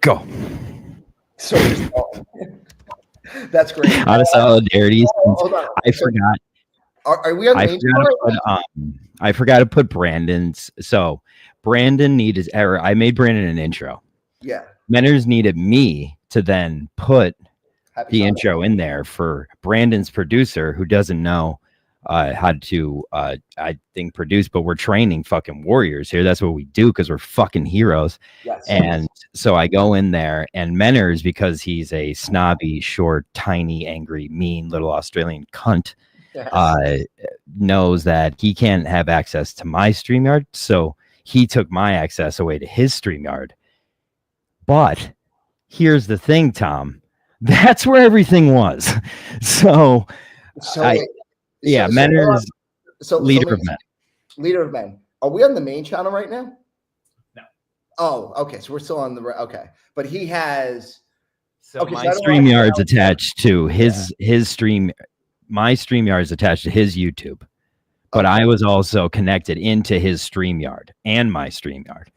Go. So that's great. Out of solidarity, Hold on. I forgot. Are we on the main channel? I forgot to put Brandon's. So Brandon needed error. I made Brandon an intro. Yeah. Menners needed me to then put the Sunday. intro in there for Brandon's producer, who doesn't know how to I think produce, but we're training fucking warriors here. That's what we do because we're fucking heroes. Yes. And so I go in there, and Menners, because he's a snobby, short, tiny, angry, mean little Australian cunt, yes, knows that he can't have access to my StreamYard. So he took my access away to his StreamYard. But here's the thing, Tom. That's where everything was. So Menners, leader of men. Leader of men. Are we on the main channel right now? No. Oh, okay. So we're still on the okay. But he has. So my StreamYard's attached to his stream. My StreamYard is attached to his YouTube, but I was also connected into his StreamYard and my StreamYard.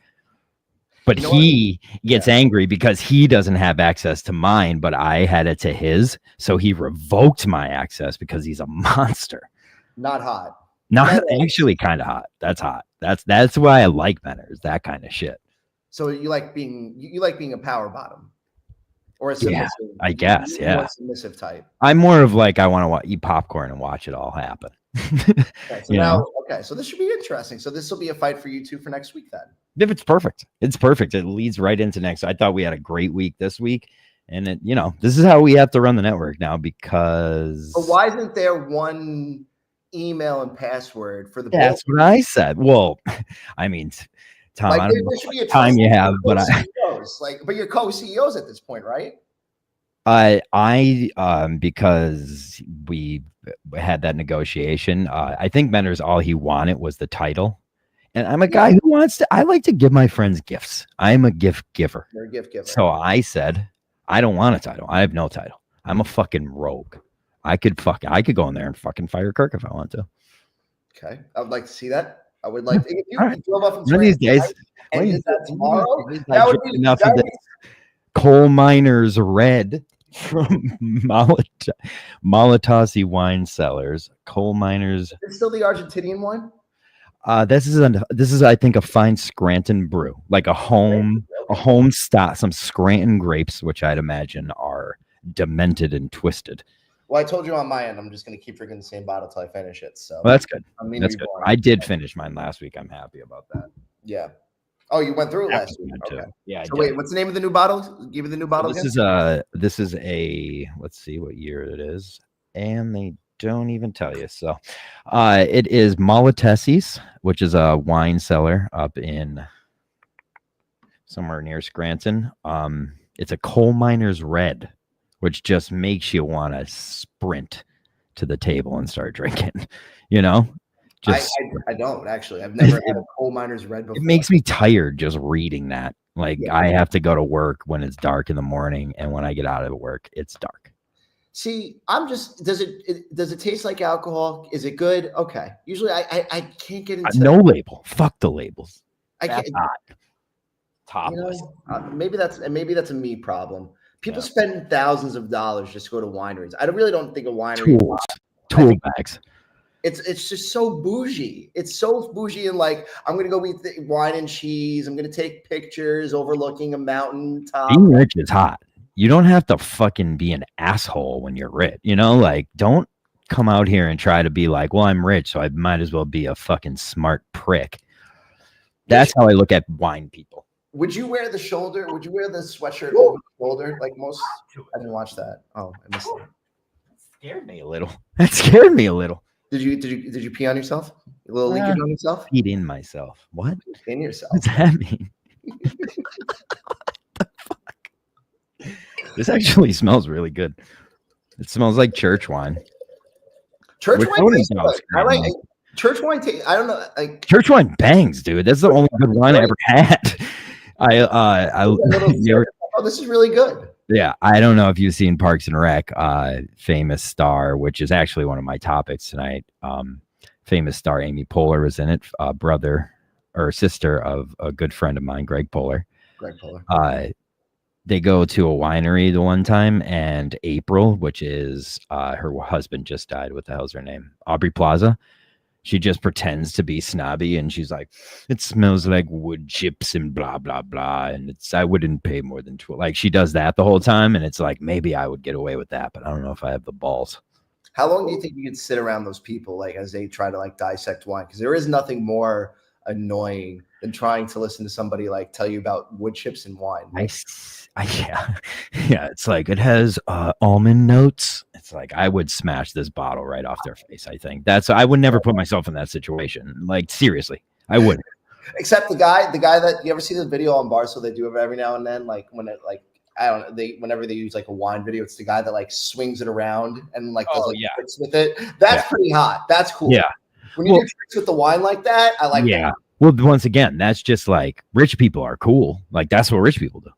But he gets angry because he doesn't have access to mine, but I had it to his. So he revoked my access because he's a monster. Not hot. Not actually kind of hot. That's hot. That's why I like Menners, that kind of shit. So you like being a power bottom. Or a submissive, I guess, more submissive type. I'm more of like I want to eat popcorn and watch it all happen. Okay, so this should be interesting. So this will be a fight for you two for next week then. If it's perfect, it's perfect. It leads right into next. I thought we had a great week this week, and this is how we have to run the network now because. But why isn't there one email and password for the? That's what I said. Well, I mean, Tom, I don't know how much time you have, but but you're co-CEOs at this point, right? Because we had that negotiation. I think Menners, all he wanted was the title. And I'm a guy who I like to give my friends gifts. I'm a gift giver. You're a gift giver. So I said, I don't want a title. I have no title. I'm a fucking rogue. I could go in there and fucking fire Kirk if I want to. Okay. I would like to see that. I would like to. If you drove up one of these days. And is that tomorrow? That would be enough of this Coal Miners Red from Malatasi Wine Cellars. Coal Miners. Is it still the Argentinian one? This is I think a fine Scranton brew, like a home stock, some Scranton grapes, which I'd imagine are demented and twisted. Well, I told you on my end, I'm just going to keep drinking the same bottle till I finish it. So that's good. That's good. I did finish mine last week. I'm happy about that. Yeah. Oh, you went through it last week. Okay. Yeah. So wait, what's the name of the new bottle? Give me the new bottle. This is a let's see what year it is, and they don't even tell you. So, it is Malatesi's, which is a wine cellar up in somewhere near Scranton. It's a Coal Miners Red, which just makes you want to sprint to the table and start drinking. I don't actually. I've never had a Coal Miners Red before. It makes me tired just reading that. Like I have to go to work when it's dark in the morning, and when I get out of work, it's dark. See, I'm just. Does it taste like alcohol? Is it good? Okay. Usually, I can't get into no label. Fuck the labels. I can't. Topless. Maybe that's a me problem. People spend thousands of dollars just to go to wineries. I really don't think a winery. Tool bags. It's just so bougie. It's so bougie and like I'm gonna go eat the wine and cheese. I'm gonna take pictures overlooking a mountain top. Being rich is hot. You don't have to fucking be an asshole when you're rich. Like don't come out here and try to be like, well, I'm rich, so I might as well be a fucking smart prick. That's how I look at wine people. Would you wear the sweatshirt over the shoulder like most? I didn't watch that. Oh, I missed that. Scared me a little. That scared me a little. Did you pee on yourself? A little leakage on yourself? Peed in myself. What? In yourself. What's that mean? What the fuck? This actually smells really good. It smells like church wine. Church wine tastes good. I like church wine. I don't know. Church wine bangs, dude. That's the only good wine I ever had. This is really good. Yeah, I don't know if you've seen Parks and Rec, famous star, which is actually one of my topics tonight. Famous star Amy Poehler was in it, brother or sister of a good friend of mine, Greg Poehler. they go to a winery the one time, and April, which is her husband just died. What the hell's her name? Aubrey Plaza. She just pretends to be snobby, and she's like, "It smells like wood chips and blah blah blah," and I wouldn't pay more than 12. Like she does that the whole time, and it's like maybe I would get away with that, but I don't know if I have the balls. How long do you think you could sit around those people like as they try to like dissect wine? Because there is nothing more annoying than trying to listen to somebody like tell you about wood chips and wine. Yeah, it's like it has almond notes. It's like I would smash this bottle right off their face. I think I would never put myself in that situation. Like seriously, I wouldn't. Except the guy that you ever see the video on Barstool they do every now and then, like when it like I don't know, whenever they use like a wine video, it's the guy that like swings it around and like does tricks with it. That's pretty hot. That's cool. Yeah. When you do tricks with the wine like that, I like that. Well, once again, that's just like rich people are cool. Like that's what rich people do.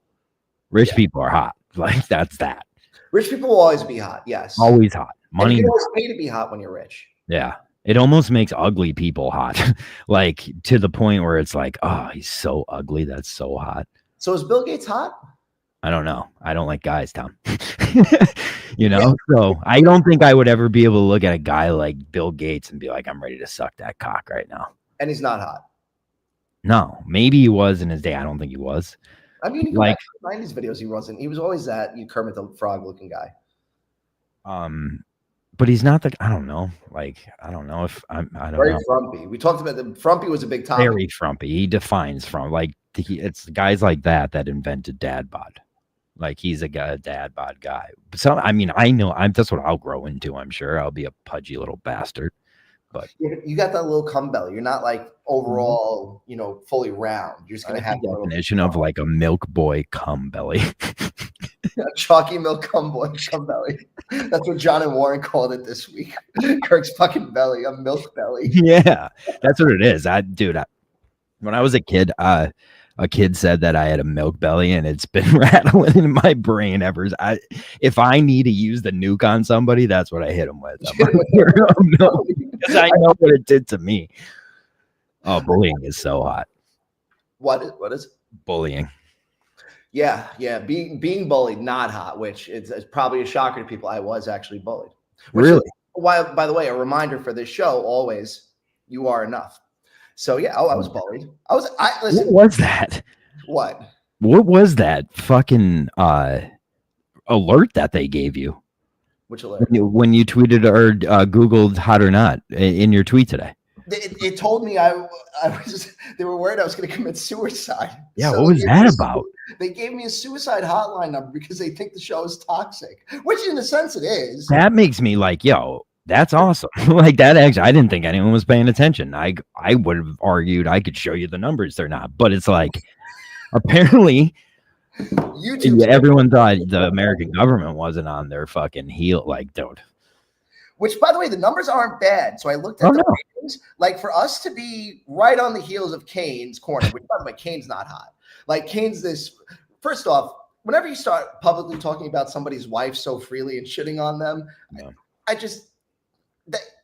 Rich people are hot. Like that's that. Rich people will always be hot. Yes. Always hot. Money. And you always pay to be hot when you're rich. Yeah. It almost makes ugly people hot. Like to the point where it's like, oh, he's so ugly. That's so hot. So is Bill Gates hot? I don't know. I don't like guys, Tom. You know? So I don't think I would ever be able to look at a guy like Bill Gates and be like, I'm ready to suck that cock right now. And he's not hot. No. Maybe he was in his day. I don't think he was. I mean, like 90s videos, he wasn't. He was always that Kermit the Frog looking guy. But he's not I don't know. Like, I don't know if I don't know. Very frumpy. We talked about the frumpy was a big topic. Very frumpy. He defines from like it's guys like that invented dad bod. Like he's a dad bod guy. But I mean, I know that's what I'll grow into. I'm sure I'll be a pudgy little bastard. But you got that little cum belly. You're not like overall, fully round. You're just gonna have the definition of like a milk boy cum belly. Chalky milk cum belly. That's what John and Warren called it this week. Kirk's fucking belly, a milk belly. Yeah, that's what it is. When I was a kid, a kid said that I had a milk belly, and it's been rattling in my brain ever. If I need to use the nuke on somebody, that's what I hit them with. Because I know what it did to me. Oh, bullying is so hot. What is bullying? Yeah. Being bullied, not hot, which is probably a shocker to people. I was actually bullied. Really? Why? By the way, a reminder for this show: always, you are enough. So yeah, I was bullied. Listen. What was that? What was that fucking alert that they gave you? Which alert? When you tweeted or Googled hot or not in your tweet today. It told me they were worried I was going to commit suicide. Yeah, so what was that about? They gave me a suicide hotline number because they think the show is toxic, which in a sense it is. That makes me like, yo, that's awesome. Like that actually, I didn't think anyone was paying attention. I would have argued I could show you the numbers. They're not, but it's like apparently everyone thought the American government wasn't on their fucking heel. Like, dude. Which, by the way, the numbers aren't bad. So I looked at ratings. Like for us to be right on the heels of Kane's corner, which by the way, Kane's not hot. Like Kane's this. First off, whenever you start publicly talking about somebody's wife so freely and shitting on them, I just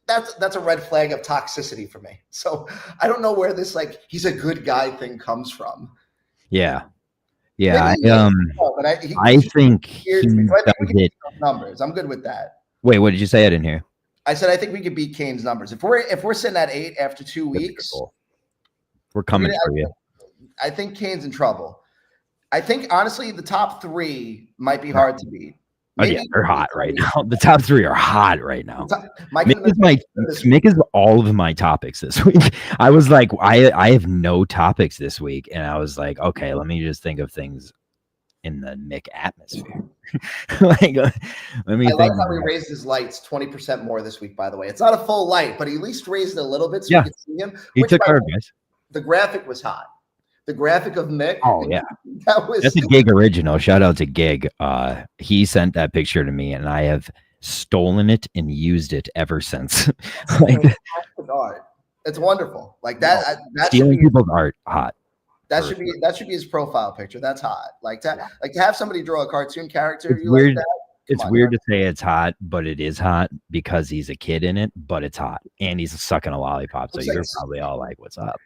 that's a red flag of toxicity for me. So I don't know where this like he's a good guy thing comes from. Yeah. I think he numbers. I'm good with that. Wait, what did you say? I didn't hear. I said I think we could beat Kane's numbers. If we're sitting at 8 after 2 weeks, we're coming for you. I think Kane's in trouble. I think honestly the top 3 might be hard to beat. Maybe they're hot right now. The top 3 are hot right now. Mick is all of my topics this week. I was like, I have no topics this week, and I was like, okay, let me just think of things in the Mick atmosphere. Let me think. I like how he raised his lights 20% more this week, by the way. It's not a full light, but he at least raised it a little bit so we could see him. He took our guys. The graphic was hot. The graphic of Mick. Oh, yeah. That's a Gig original. Shout out to Gig. He sent that picture to me, and I have stolen it and used it ever since. Art. It's wonderful. Like that. Stealing people's art, hot. That should be his profile picture. That's hot. Like to have somebody draw a cartoon character. It's weird. Like that, it's weird to say it's hot, but it is hot because he's a kid in it. But it's hot, and he's sucking a lollipop. So you're probably all like, "What's up?"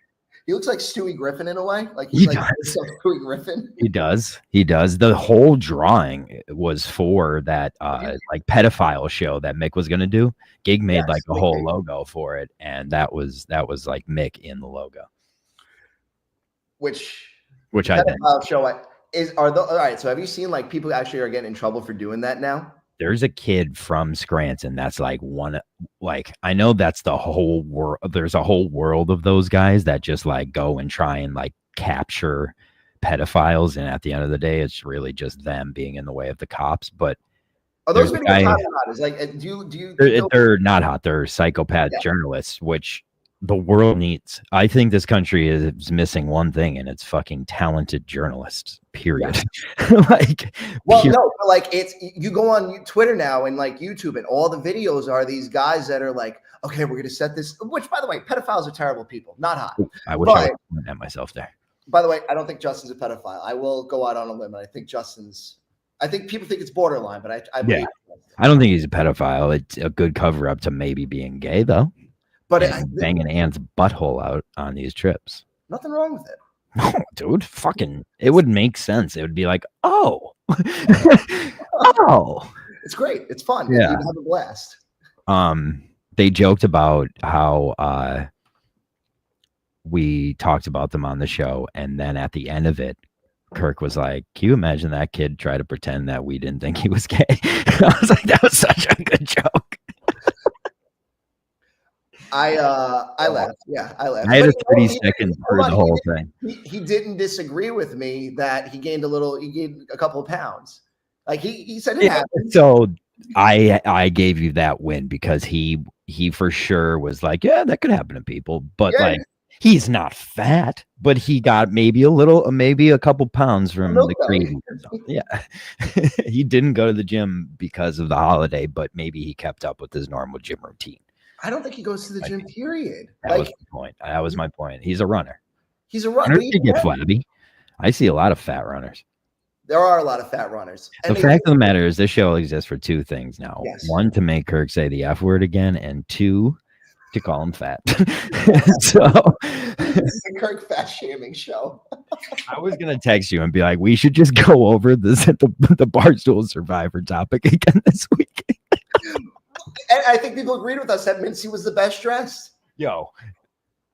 He looks like Stewie Griffin in a way. Like he's like Stewie Griffin. He does. He does. The whole drawing was for that like pedophile show that Mick was gonna do. Gig made like a whole logo for it, and that was like Mick in the logo. Which I think show all right. So have you seen like people actually are getting in trouble for doing that now? There's a kid from Scranton that's like I know that's the whole world. There's a whole world of those guys that just like go and try and like capture pedophiles, and at the end of the day, it's really just them being in the way of the cops. But are those videos hot or not? Is like, do you they're not hot. They're psychopath journalists, which the world needs. I think this country is missing one thing, and it's fucking talented journalists. Period. Like, no, but like you go on Twitter now and like YouTube, and all the videos are these guys that are like, okay, we're gonna set this. Which, by the way, pedophiles are terrible people, not hot. I wish I would at myself there. By the way, I don't think Justin's a pedophile. I will go out on a limb, and I think I think people think it's borderline, but I believe I don't think he's a pedophile. It's a good cover up to maybe being gay, though. But banging Ann's butthole out on these trips. Nothing wrong with it. No, dude, fucking, it would make sense. It would be like, oh, oh, it's great. It's fun. Yeah, you have a blast. They joked about how we talked about them on the show, and then at the end of it, Kirk was like, "Can you imagine that kid try to pretend that we didn't think he was gay?" I was like, "That was such a good joke." I laughed. Yeah, I laughed. I had a 30-second for the whole thing. He didn't disagree with me that he gained a couple of pounds. Like he said it happened. So I gave you that win because he for sure was like, yeah, that could happen to people, but like he's not fat, but he got maybe a couple pounds from the cream. Yeah. He didn't go to the gym because of the holiday, but maybe he kept up with his normal gym routine. I don't think he goes to the gym, period. That was the point. That was my point. He's a runner. He's a runner. He get flabby. I see a lot of fat runners. There are a lot of fat runners. The fact of the matter is this show exists for two things now. Yes. One, to make Kirk say the F word again, and two, to call him fat. So this is a Kirk fat shaming show. I was gonna text you and be like, we should just go over this at the Barstool Survivor topic again this week. And I think people agreed with us that Mincy was the best dressed. Yo,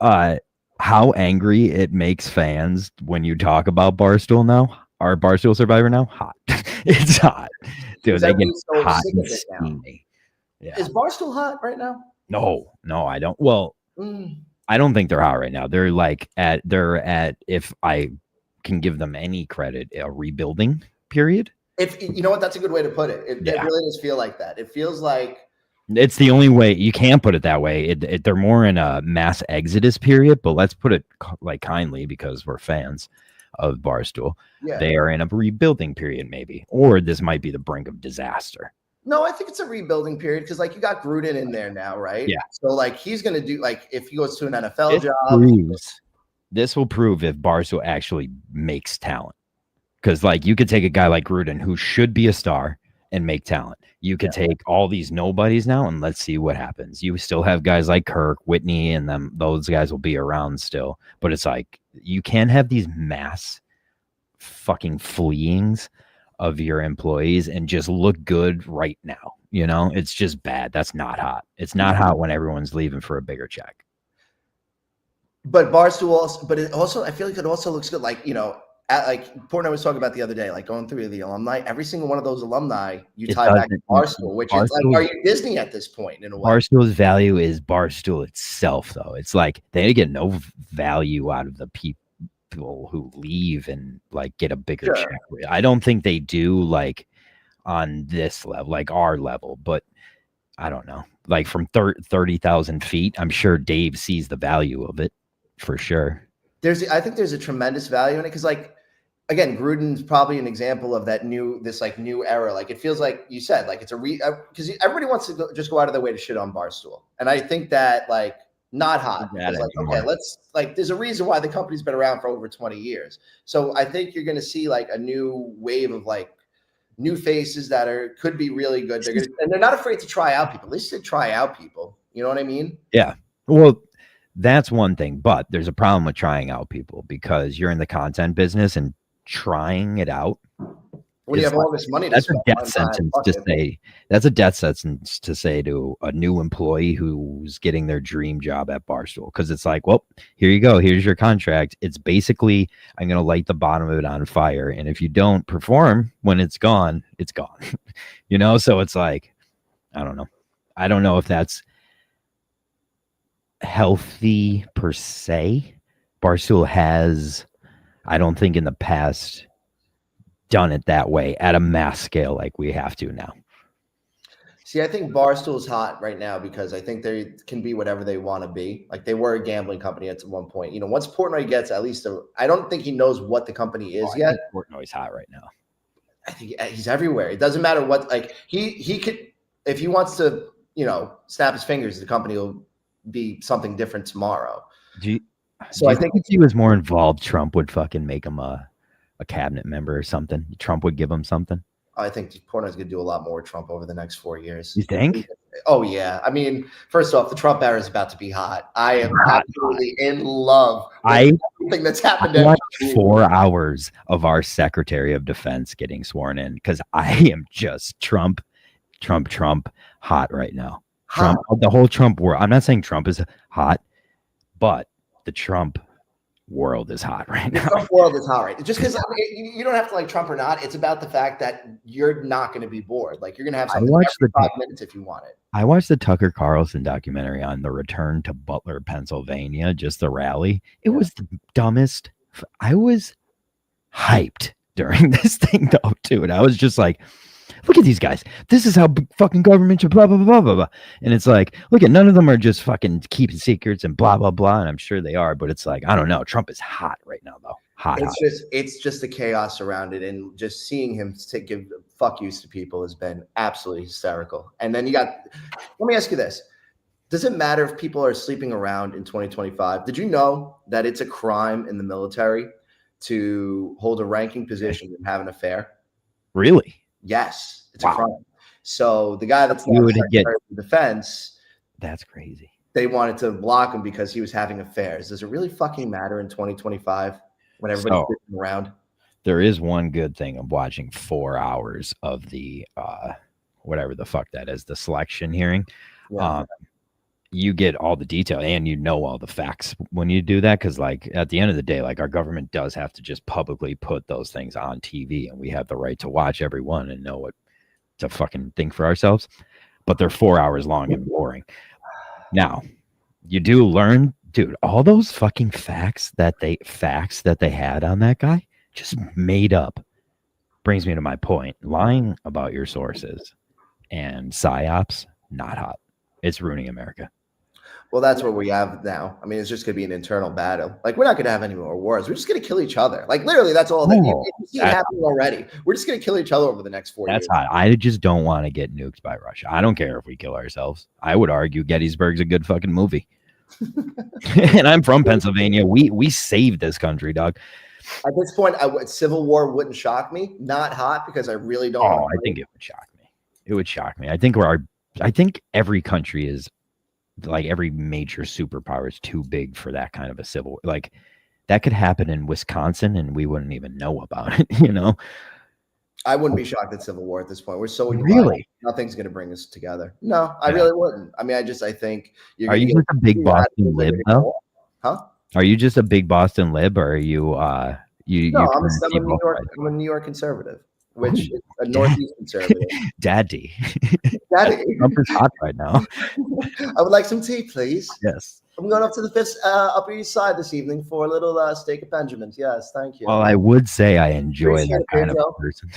how angry it makes fans when you talk about Barstool now. Our Barstool Survivor now, hot. It's hot, dude. They get so hot and steamy. Yeah. Is Barstool hot right now? No, I don't. Well, I don't think they're hot right now. They're like if I can give them any credit, a rebuilding period. If you know what, that's a good way to put it. It really does feel like that. It feels like it's the only way you can put it that way. They're more in a mass exodus period, but let's put it like kindly because we're fans of Barstool. Yeah. They are in a rebuilding period, maybe, or this might be the brink of disaster. No, I think it's a rebuilding period because, like, you got Gruden in there now, right? Yeah. So, like, he's going to do, like, if he goes to an NFL job. This will prove if Barstool actually makes talent. Because, like, you could take a guy like Gruden, who should be a star, and make talent. You could take all these nobodies now, and let's see what happens. You still have guys like Kirk, Whitney, and them. Those guys will be around still. But it's like, you can't have these mass fucking fleeings of your employees and just look good right now. You know, it's just bad. That's not hot. It's not hot when everyone's leaving for a bigger check. But Barstool also, but it also, I feel like it also looks good. Like, you know, like Portnoy was talking about the other day, like going through the alumni, every single one of those alumni you tie back to Barstool, which is like, are you Disney at this point in a way? Barstool's value is Barstool itself, though. It's like they get no value out of the people who leave and like get a bigger check. I don't think they do, like on this level, like our level, but I don't know. Like from 30,000 feet, I'm sure Dave sees the value of it for sure. I think there's a tremendous value in it because, like, again, Gruden's probably an example of that new era. Like, it feels like you said, like, it's because everybody wants to just go out of their way to shit on Barstool, and I think that, like, not hot. It's like, okay, let's, like, there's a reason why the company's been around for over 20 years. So I think you're going to see like a new wave of like new faces that could be really good. And they're not afraid to try out people. At least they try out people. You know what I mean? Yeah. Well, That's one thing, but there's a problem with trying out people because you're in the content business and trying it out. When you have all this money to That's spend, a death sentence to say. That's a death sentence to say to a new employee who's getting their dream job at Barstool, because it's like, well, here you go. Here's your contract. It's basically, I'm going to light the bottom of it on fire, and if you don't perform when it's gone, it's gone. You know, so it's like, I don't know. I don't know if that's healthy per se. Barstool has, I don't think in the past, done it that way at a mass scale like we have to now. See, I think Barstool's hot right now because I think they can be whatever they want to be. Like they were a gambling company at one point. You know, once Portnoy gets at least I don't think he knows what the company is yet. Portnoy's hot right now. I think he's everywhere. It doesn't matter what, like he could, if he wants to, you know, snap his fingers, the company will be something different tomorrow. I think if he was more involved, Trump would fucking make him a cabinet member or something. Trump would give him something. I think Portnoy's going to do a lot more with Trump over the next 4 years. You think? Oh, yeah. I mean, first off, the Trump era is about to be hot. I am absolutely in love with everything that's happened. I watched 4 hours of our Secretary of Defense getting sworn in because I am just Trump hot right now. Trump, the whole Trump world. I'm not saying Trump is hot, but the Trump world is hot right now. The Trump world is hot, right? Just because you don't have to like Trump or not. It's about the fact that you're not going to be bored. Like you're going to have something every 5 minutes if you want it. I watched the Tucker Carlson documentary on the return to Butler, Pennsylvania, just the rally. It was the dumbest. I was hyped during this thing though, too. And I was just like, look at these guys. This is how fucking government should blah, blah, blah, blah, blah. And it's like, look at none of them are just fucking keeping secrets and blah, blah, blah. And I'm sure they are, but it's like, I don't know. Trump is hot right now, though. It's just the chaos around it. And just seeing him give fuck yous to people has been absolutely hysterical. And then let me ask you this. Does it matter if people are sleeping around in 2025? Did you know that it's a crime in the military to hold a ranking position and have an affair? Really? Yes, it's a crime. So the guy that's not Secretary of Defense, that's crazy. They wanted to block him because he was having affairs. Does it really fucking matter in 2025 when everybody's sitting around? There is one good thing of watching 4 hours of the whatever the fuck that is, the selection hearing. Yeah. You get all the detail and you know all the facts when you do that, because like at the end of the day, like our government does have to just publicly put those things on TV, and we have the right to watch every one and know what to fucking think for ourselves. But they're 4 hours long and boring. Now, you do learn, dude, all those fucking facts that they had on that guy just made up. Brings me to my point. Lying about your sources and psyops, not hot. It's ruining America. Well, that's what we have now. I mean, it's just going to be an internal battle. Like, we're not going to have any more wars. We're just going to kill each other. Like, literally, that's all. You see it happening already. We're just going to kill each other over the next 4 years. That's hot. I just don't want to get nuked by Russia. I don't care if we kill ourselves. I would argue Gettysburg's a good fucking movie. And I'm from Pennsylvania. We saved this country, dog. At this point, civil war wouldn't shock me. Not hot, because I really don't. Oh, I think it would shock me. It would shock me. I think every country is, like every major superpower is too big for that kind of a civil war. Like that could happen in Wisconsin and we wouldn't even know about it, you know? I wouldn't be shocked at civil war at this point. We're so united. Really? Nothing's going to bring us together. No, I really wouldn't. I mean, I think Are you just a big Boston lib though? Huh? Are you just a big Boston lib, or are you No, I'm a New York conservative. Which is a Northeast conservative. Daddy. Trump is hot right now. I would like some tea, please. Yes. I'm going up to the Fifth Upper East Side this evening for a little steak of Benjamin's. Yes, thank you. Well, I would say I enjoy that kind of person.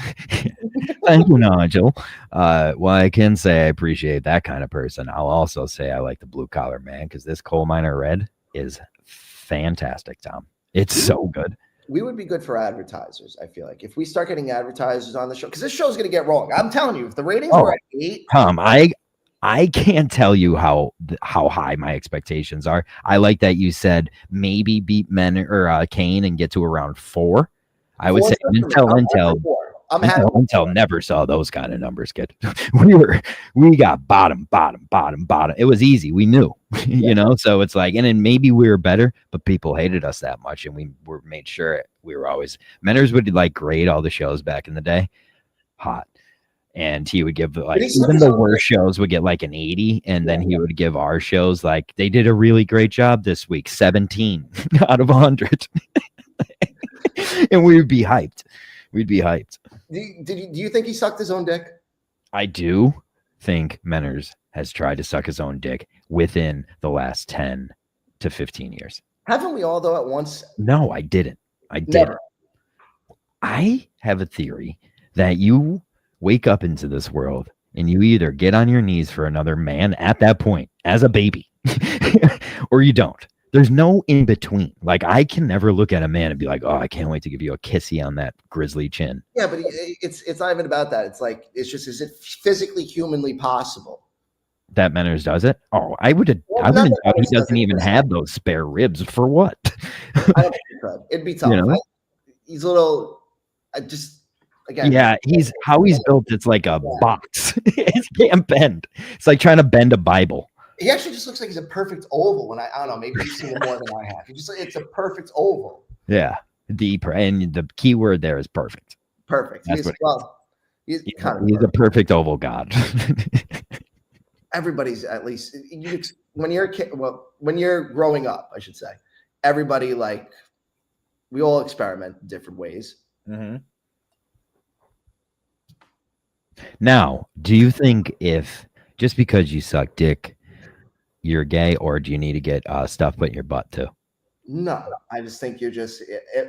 Thank you, Nigel. Well, I can say I appreciate that kind of person. I'll also say I like the blue collar man, because this coal miner red is fantastic, Tom. It's so good. We would be good for advertisers, I feel like. If we start getting advertisers on the show, because this show's going to get wrong. I'm telling you, if the ratings were at 8. Tom, I can't tell you how high my expectations are. I like that you said maybe beat Kane and get to around 4. I would say Intel. I'm happy. Intel never saw those kind of numbers, kid. We got bottom. It was easy. We knew, so it's like, and then maybe we were better, but people hated us that much. And we were made sure we were always, Menners would like grade all the shows back in the day. Hot. And he would give like, even the worst shows would get like an 80. And then he would give our shows like, they did a really great job this week, 17 out of 100. And we would be hyped. We'd be hyped. Do you think he sucked his own dick? I do think Menners has tried to suck his own dick within the last 10 to 15 years. Haven't we all, though, at once? No, I didn't. I have a theory that you wake up into this world and you either get on your knees for another man at that point as a baby or you don't. There's no in between. Like, I can never look at a man and be like, oh, I can't wait to give you a kissy on that grizzly chin. Yeah, but it's not even about that. It's like, it's just, is it physically, humanly possible? That Menners does it? Oh, I wouldn't doubt he doesn't even have those spare ribs. For what? I don't think he could. It'd be tough. He's a little, again. Yeah, he's built. It's like a box. It can't bend. It's like trying to bend a Bible. He actually just looks like he's a perfect oval. When I don't know, maybe you've seen it more than I have. It's a perfect oval. Yeah, and the key word there is perfect. Perfect. He's a perfect oval god. Everybody's, at least when you're a kid, when you're growing up, I should say, everybody, like, we all experiment in different ways. Mm-hmm. Now, do you think if just because you suck dick, you're gay, or do you need to get stuff put in your butt too? No, I just think you're just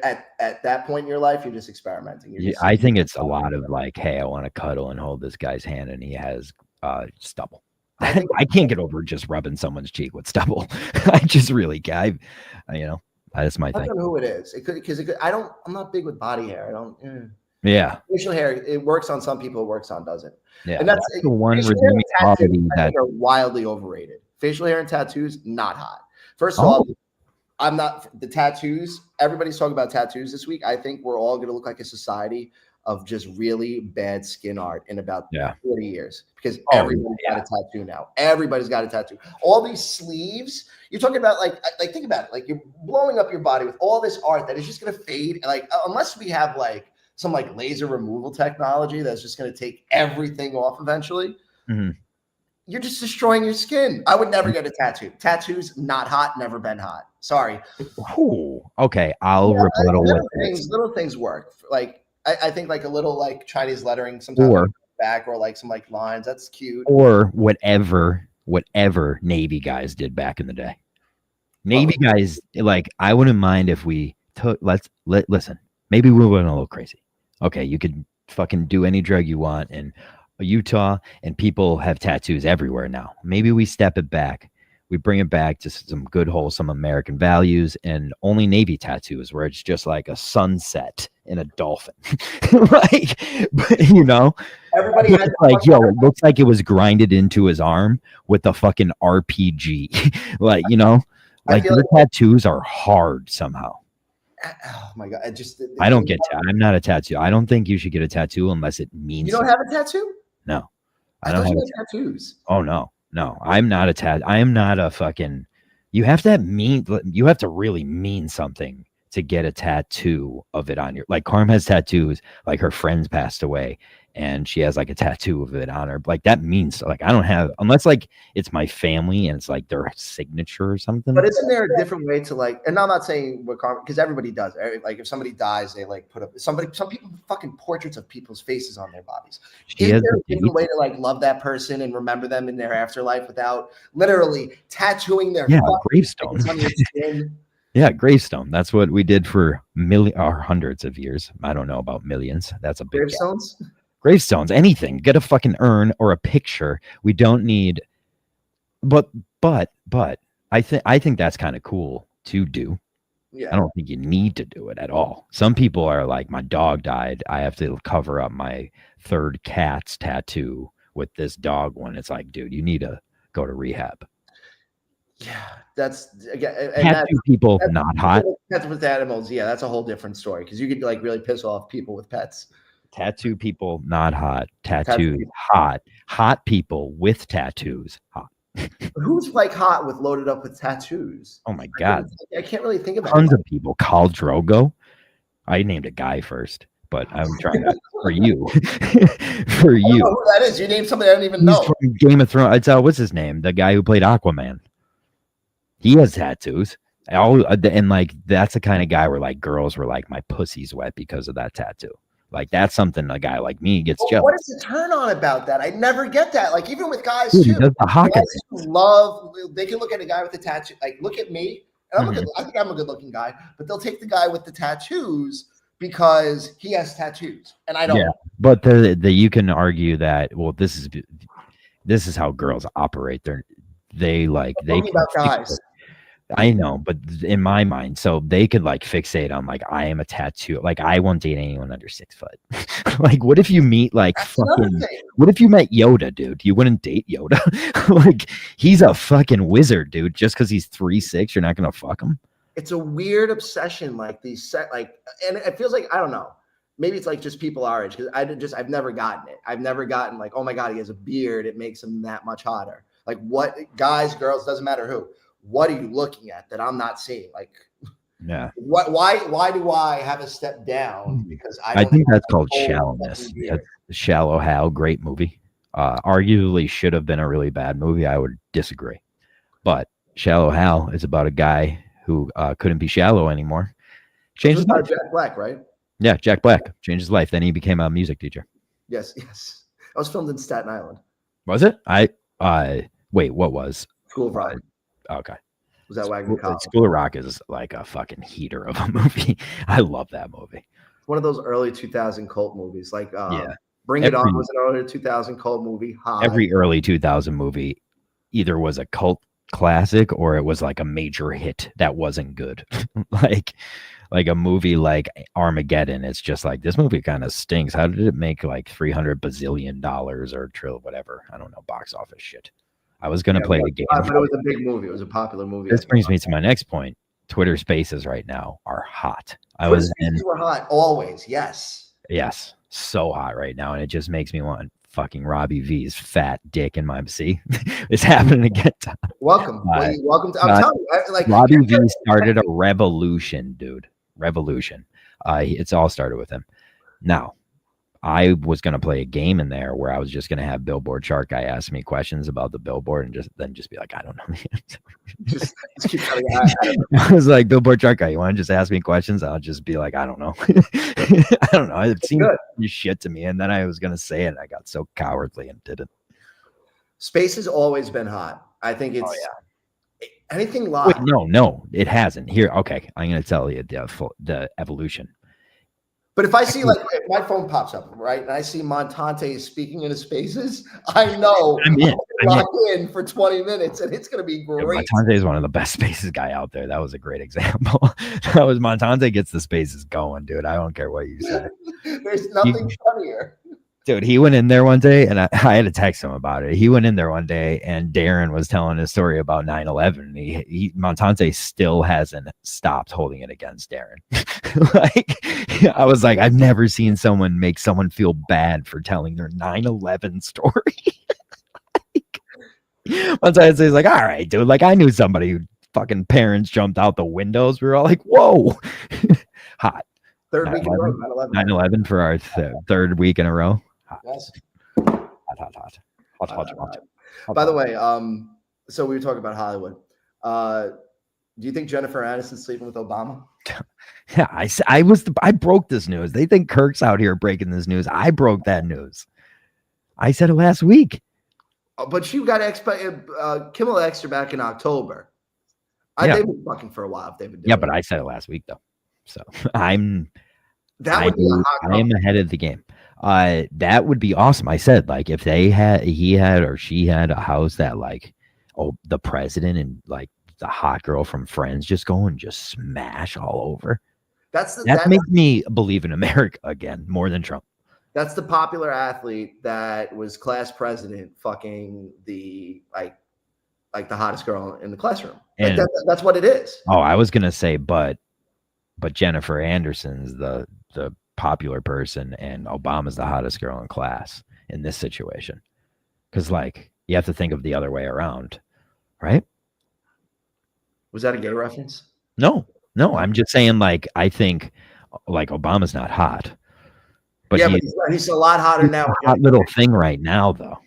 at that point in your life, you're just experimenting. I think it's a lot of like, hey, I want to cuddle and hold this guy's hand, and he has stubble. I can't get over just rubbing someone's cheek with stubble. I just really can't. That's my thing. I don't know who it is. It could, because I'm not big with body hair. I don't. Yeah, facial hair, it works on some people, it works on doesn't. Yeah, and that's the one redeeming quality that are wildly overrated. Facial hair and tattoos, not hot. First of all, I'm not the tattoos. Everybody's talking about tattoos this week. I think we're all going to look like a society of just really bad skin art in about 40 years because everybody's got a tattoo now. Everybody's got a tattoo. All these sleeves, you're talking about like think about it. Like, you're blowing up your body with all this art that is just going to fade. Like, unless we have like some like laser removal technology that's just going to take everything off eventually. Mm-hmm. You're just destroying your skin. I would never get a tattoo. Tattoos, not hot, never been hot. Sorry. Ooh, okay, I'll rebuttal with little things work. Like, I think like a little like Chinese lettering sometimes on the back, or like some like lines. That's cute. Or whatever Navy guys did back in the day. Navy guys, like, I wouldn't mind if we took, listen, maybe we went a little crazy. Okay, you could fucking do any drug you want in Utah, and people have tattoos everywhere now. Maybe we step it back. We bring it back to some good, wholesome American values, and only Navy tattoos where it's just like a sunset and a dolphin. Like, everybody has like, it looks like it was grinded into his arm with a fucking RPG. Like, like your tattoos are hard somehow. Oh my God. I don't get I'm not a tattoo. I don't think you should get a tattoo unless it means you don't have a tattoo? No. I don't have tattoos. Oh no. I'm not a tattoo. I am not a fucking you have to really mean something to get a tattoo of it on your, like, Carm has tattoos, like her friends passed away and she has like a tattoo of it on her. Like, that means, like, I don't have, unless like it's my family and it's like their signature or something. But isn't there a different way to, like, and I'm not saying what Carm, because everybody does. Like, if somebody dies, they like put up some people fucking portraits of people's faces on their bodies. Is there a different way to like love that person and remember them in their afterlife without literally tattooing their gravestone on your skin? Yeah, gravestone. That's what we did for hundreds of years. I don't know about millions. That's a big gravestones. Gravestones, anything. Get a fucking urn or a picture. We don't need. But I think that's kind of cool to do. Yeah. I don't think you need to do it at all. Some people are like, my dog died, I have to cover up my third cat's tattoo with this dog one. It's like, dude, you need to go to rehab. Yeah, that's again. Tattoo people not hot. Pets with animals, yeah, that's a whole different story because you could like really piss off people with pets. Tattoo people, not hot. Tattoos, hot. Hot people with tattoos, hot. Who's like hot with loaded up with tattoos? Oh my God. I can't really think of tons of people. Khal Drogo. I named a guy first, but I'm trying to for you. For you. I don't know who that is. You named somebody I don't even know. From Game of Thrones. What's his name? The guy who played Aquaman. He has tattoos. And like that's the kind of guy where like girls were like, my pussy's wet because of that tattoo. Like that's something a guy like me gets jealous. What is the turn on about that? I never get that. Like even with guys Dude, too, guys who they can look at a guy with a tattoo. Like look at me, and I think I'm a good-looking guy, but they'll take the guy with the tattoos because he has tattoos, and I don't. Yeah, but you can argue that this is how girls operate. They about guys. I know, but in my mind, so they could like fixate on like I am a tattoo. Like I won't date anyone under 6 foot. Like what if you meet like what if you met Yoda, dude? You wouldn't date Yoda. Like he's a fucking wizard, dude. Just because he's 3'6", you're not gonna fuck him. It's a weird obsession, like and it feels like I don't know. Maybe it's like just people our age because I've never gotten it. I've never gotten like, oh my God, he has a beard. It makes him that much hotter. Like what guys, girls, doesn't matter who. What are you looking at that I'm not seeing? Like, yeah. Why do I have a step down? Because I think that's called shallowness. Shallow Hal, great movie. Arguably should have been a really bad movie. I would disagree. But Shallow Hal is about a guy who couldn't be shallow anymore. Changed his life. Jack Black, right? Yeah, Jack Black changed his life. Then he became a music teacher. Yes. I was filmed in Staten Island. Was it? Wait, what was? School of Rock. Okay. Was that Wagner College? School of Rock is like a fucking heater of a movie. I love that movie. One of those early 2000 cult movies. Like Bring It On was an early 2000 cult movie. Every early 2000 movie either was a cult classic or it was like a major hit that wasn't good. like a movie like Armageddon. It's just like this movie kind of stinks. How did it make like $300 bazillion or whatever? I don't know, box office shit. I was going to play the game. But it was a big movie. It was a popular movie. This brings me to my next point. Twitter Spaces right now are hot. We're hot always. Yes. Yes. So hot right now. And it just makes me want fucking Robbie V's fat dick in my MC. It's happening again. Welcome. Welcome to, I'm telling you, like Robbie V started a revolution, dude. Revolution. It's all started with him. Now, I was going to play a game in there where I was just going to have Billboard Shark Guy ask me questions about the billboard and just be like, I don't know. just keep I was like, Billboard Shark Guy, you want to just ask me questions? I'll just be like, I don't know. I don't know. It seemed shit to me. And then I was going to say it. I got so cowardly and didn't. Space has always been hot. I think it's anything live. Wait, no, it hasn't. Here, okay. I'm going to tell you the evolution. But if I see if my phone pops up, right, and I see Montante speaking into Spaces, I know I'm locked in for 20 minutes, and it's going to be great. Montante is one of the best Spaces guy out there. That was a great example. That was Montante gets the Spaces going, dude. I don't care what you say. There's nothing funnier. Dude, he went in there one day, and I had to text him about it. He went in there one day, and Darren was telling his story about 9/11. Montante still hasn't stopped holding it against Darren. I was like, I've never seen someone make someone feel bad for telling their 9/11 story. Montante's like, all right, dude. Like, I knew somebody who fucking parents jumped out the windows. We were all like, whoa, hot. Third week in a row, 9/11 for our third week in a row. Hot. Yes. Hot. By the way, so we were talking about Hollywood. Do you think Jennifer Aniston's sleeping with Obama? Yeah, I broke this news. They think Kirk's out here breaking this news. I broke that news. I said it last week. But she got Kimmel extra back in October. They've been fucking for a while. If they've been doing but I said it last week though. So I am ahead of the game. That would be awesome. I said, like, if he had or she had a house that like, the president and like the hot girl from Friends just go and just smash all over. That makes me believe in America again more than Trump. That's the popular athlete that was class president fucking the like the hottest girl in the classroom. And that's what it is. Oh, I was gonna say, but Jennifer Anderson's the popular person and Obama's the hottest girl in class in this situation. Because, like, you have to think of the other way around, right? Was that a gay reference? No, I'm just saying, like, I think, like, Obama's not hot. But yeah, but he's a lot hotter now. A hot little thing right now, though.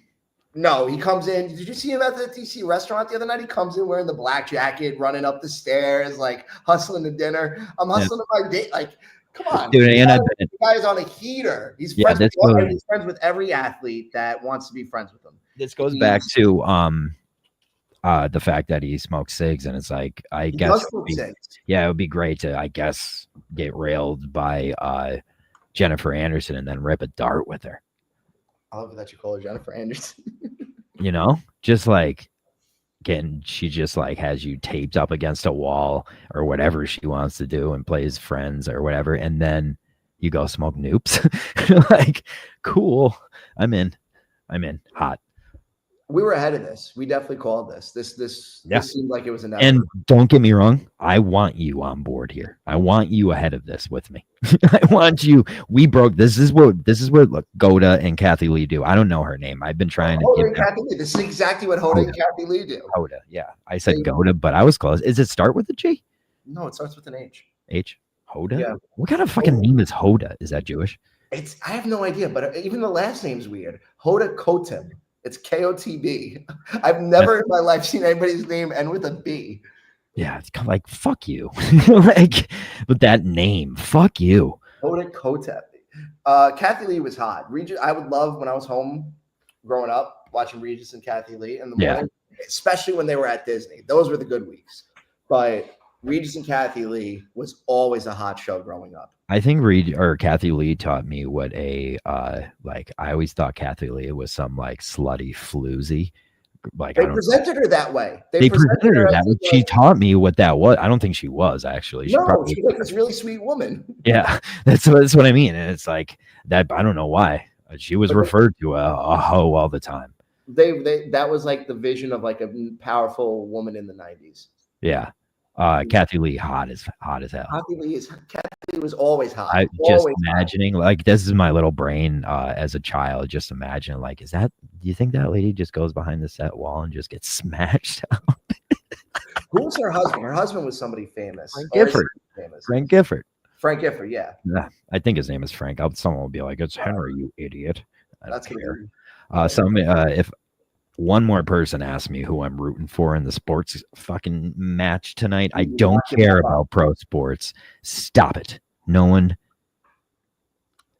No, he comes in. Did you see him at the DC restaurant the other night? He comes in wearing the black jacket, running up the stairs, like hustling to dinner. I'm hustling to my date. Like, come on, dude. The guy's on a heater. He's friends with every athlete that wants to be friends with him. This goes back to the fact that he smokes cigs, and it's like, I guess, it would be great to, I guess, get railed by Jennifer Anderson and then rip a dart with her. I love that you call her Jennifer Anderson. You know, just like, she just like has you taped up against a wall or whatever she wants to do and plays friends or whatever, and then you go smoke noops. Like, cool. I'm in. Hot. We were ahead of this. We definitely called this. This seemed like it was enough. And don't get me wrong, I want you on board here. I want you ahead of this with me. I want you. We broke. This is what look, Goda and Kathy Lee do. I don't know her name. I've been trying to. Hoda and Kathy Lee. This is exactly what Hoda and Kathy Lee do. Hoda, yeah. I said Goda, but I was close. Does it start with a G? No, it starts with an H. H. Hoda. Yeah. What kind of fucking name is Hoda? Is that Jewish? I have no idea, but even the last name's weird. Hoda Kotb. It's Kotb. I've never in my life seen anybody's name end with a B. Yeah, it's kind of like, fuck you. Like, with that name, fuck you. Hoda Kotb. Kathy Lee was hot. I would love, when I was home growing up, watching Regis and Kathy Lee in the morning, especially when they were at Disney. Those were the good weeks. But Regis and Kathy Lee was always a hot show growing up. I think Kathy Lee taught me what I always thought Kathy Lee was some like slutty floozy. Like, they presented her that way. They presented her that way. She taught me what that was. I don't think she was actually. She's like this really sweet woman. Yeah, that's what I mean. And it's like that. I don't know why she was referred to a hoe all the time. That was like the vision of like a powerful woman in the 90s. Yeah. Kathy Lee, hot as hell. Kathy was always hot. I just imagining hot. Like, this is my little brain as a child. Just imagine, like, do you think that lady just goes behind the set wall and just gets smashed out? Who was her husband? Her husband was somebody famous. Frank Gifford. Frank Gifford, yeah. Yeah, I think his name is Frank. Someone will be like, "It's Henry, you idiot." That's care. If one more person asks me who I'm rooting for in the sports fucking match tonight, I don't care about pro sports. Stop it. No one.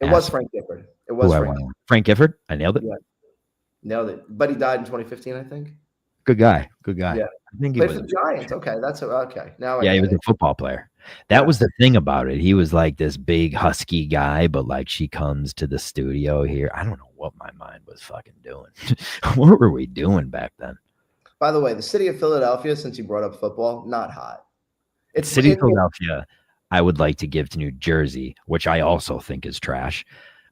It was Frank Gifford. It was Frank Gifford. I nailed it. Yeah. Nailed it. But he died in 2015, I think. Good guy. Yeah. I think he played was for the Giants. Okay, that's okay. Now, he was a football player. That was the thing about it. He was like this big husky guy, but like, she comes to the studio here. I don't know what my mind was fucking doing. What were we doing back then? By the way, the city of Philadelphia, since you brought up football, not hot. It's city of Philadelphia. I would like to give to New Jersey, which I also think is trash,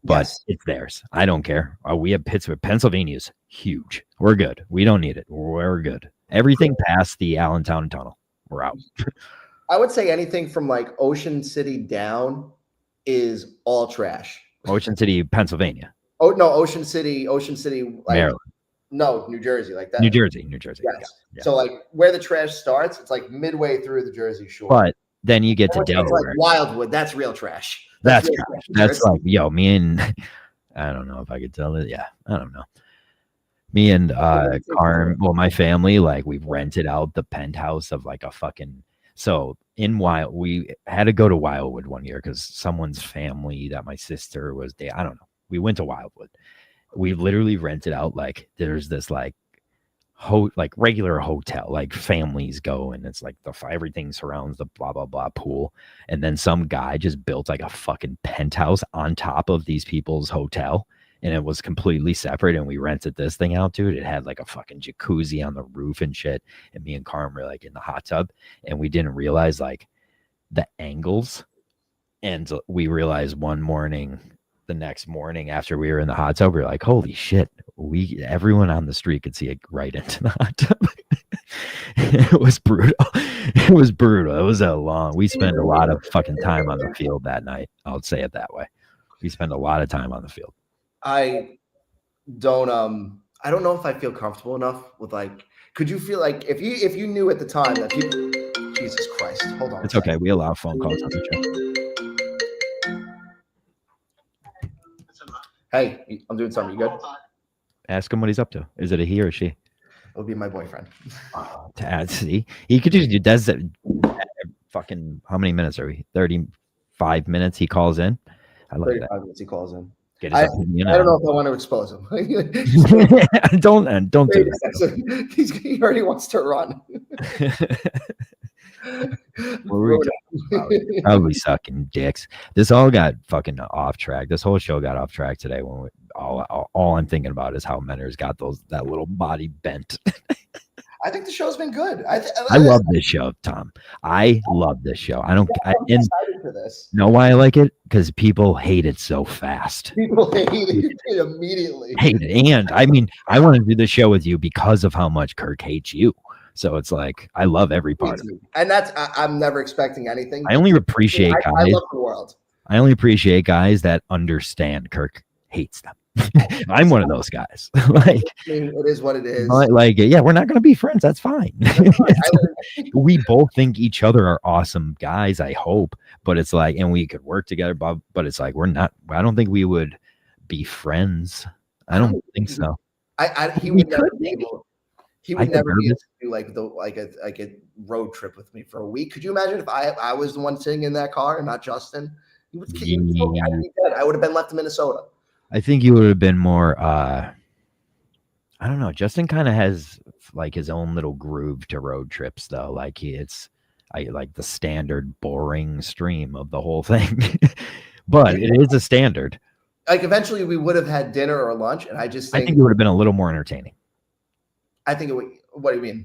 but it's theirs. I don't care. We have Pittsburgh. Pennsylvania's huge. We're good. We don't need it. We're good. Everything past the Allentown Tunnel, we're out. I would say anything from like Ocean City down is all trash. Ocean City, Pennsylvania. Oh no, Ocean City, like, Maryland. No, New Jersey, like that. New Jersey. Yes. Yeah. So like where the trash starts, it's like midway through the Jersey Shore. But then you get to Delaware. Like Wildwood, that's real trash. That's trash. That's like, me and I don't know if I could tell it. Yeah, I don't know. Me and Carm, my family, like, we've rented out the penthouse of like a fucking. So we had to go to Wildwood one year because someone's family that my sister was there. I don't know. We went to Wildwood. We literally rented out, like, there's this like regular hotel, like families go, and it's like everything surrounds the blah blah blah pool, and then some guy just built like a fucking penthouse on top of these people's hotel. And it was completely separate, and we rented this thing out, dude. It had like a fucking jacuzzi on the roof and shit. And me and Carm were like in the hot tub, and we didn't realize like the angles. And we realized the next morning after we were in the hot tub, we were like, holy shit, everyone on the street could see it right into the hot tub. It was brutal. It was we spent a lot of fucking time on the field that night. I'll say it that way. We spend a lot of time on the field. I don't know if I feel comfortable enough with like. Could you feel like if you knew at the time that people? Jesus Christ! Hold on. It's okay. We allow phone calls on the show. Hey, I'm doing something. You good? Ask him what he's up to. Is it a he or she? It'll be my boyfriend. Oh, see, he could just do does that. Fucking how many minutes are we? 35 minutes. He calls in. I like 35 that. Minutes he calls in. I don't know if I want to expose him. don't do that. He already wants to run. Probably sucking dicks. This all got fucking off track. This whole show got off track today. When all I'm thinking about is how Menner's got that little body bent. I think the show's been good. I love this show, Tom. I love this show. I'm excited for this. Know why I like it? Because people hate it so fast. People hate it immediately. Hate it. And I mean, I want to do this show with you because of how much Kirk hates you. So it's like I love every part of it. And I'm never expecting anything. I only appreciate guys. I love the world. I only appreciate guys that understand Kirk hates them. I'm one of those guys. Like, I mean, it is what it is. Like, yeah, we're not going to be friends. That's fine. We both think each other are awesome guys. I hope, but it's like, and we could work together, but it's like we're not. I don't think we would be friends. I don't think so. He would never be able. He would never be able to do like a road trip with me for a week. Could you imagine if I was the one sitting in that car and not Justin? He would be dead. I would have been left in Minnesota. I think you would have been more. I don't know. Justin kind of has like his own little groove to road trips, though. Like I like the standard boring stream of the whole thing, but it is a standard. Like eventually we would have had dinner or lunch, and I think it would have been a little more entertaining. I think it would. What do you mean?